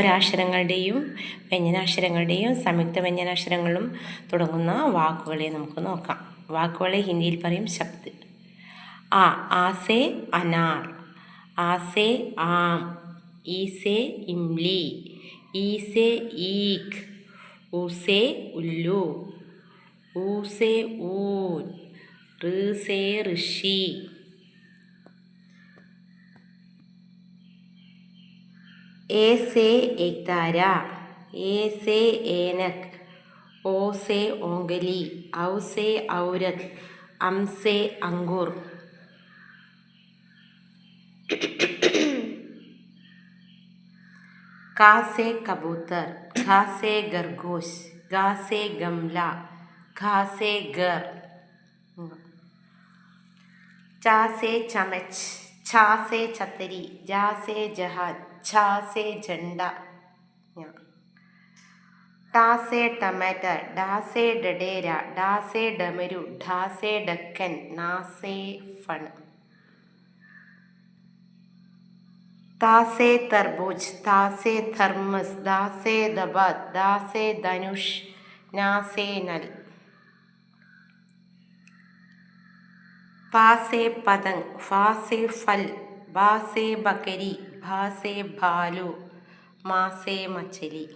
സ്വരാക്ഷരങ്ങളുടെയും വ്യഞ്ജനാക്ഷരങ്ങളുടെയും സംയുക്ത വ്യഞ്ജനാക്ഷരങ്ങളും തുടങ്ങുന്ന വാക്കുകളെ നമുക്ക് നോക്കാം. വാക്കുകളെ ഹിന്ദിയിൽ പറയും ശബ്ദ്. ആ സെ അനാർ, ആ സെ ആം, ഈ സെ ഇംലി, ഈ സെ ഈഖ്, ഉ സെ ഉല്ലു, ഊ സെ ഊൻ, ഋ സെ ഋഷി. ए से एकतारा, ए से ऐनक, ओ से ओंगली, औ से औरत, अम से अंगूर. का से कबूतर, घा से खरगोश, गा से गमला, घा से घर. चा से चमच, छा से छतरी, जा से जहाज, छा से झंडा. टा से टमाटर, डा से डडेरा, डा से डमरू, ढा से ढक्कन, ना से फण. ता से तरबूज, ता से थर्मस, दा से दबात, दा से धनुष, ना से नल. पा से पतंग, फा से फल, बा से बकरी, भा से भालू, माँ से मछली.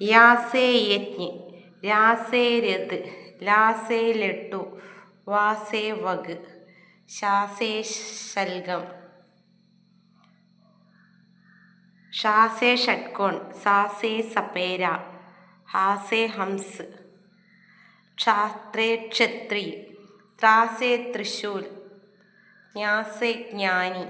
या से यज्ञ, रा से रथ, ला से लड्डू, वा से वग, शा से शलगम, शा से षटकोण, सा से सपेरा, हा से हंस, क्षात्रे क्षत्रिय, त्रा से त्रिशूल, ज्ञा से ज्ञानी.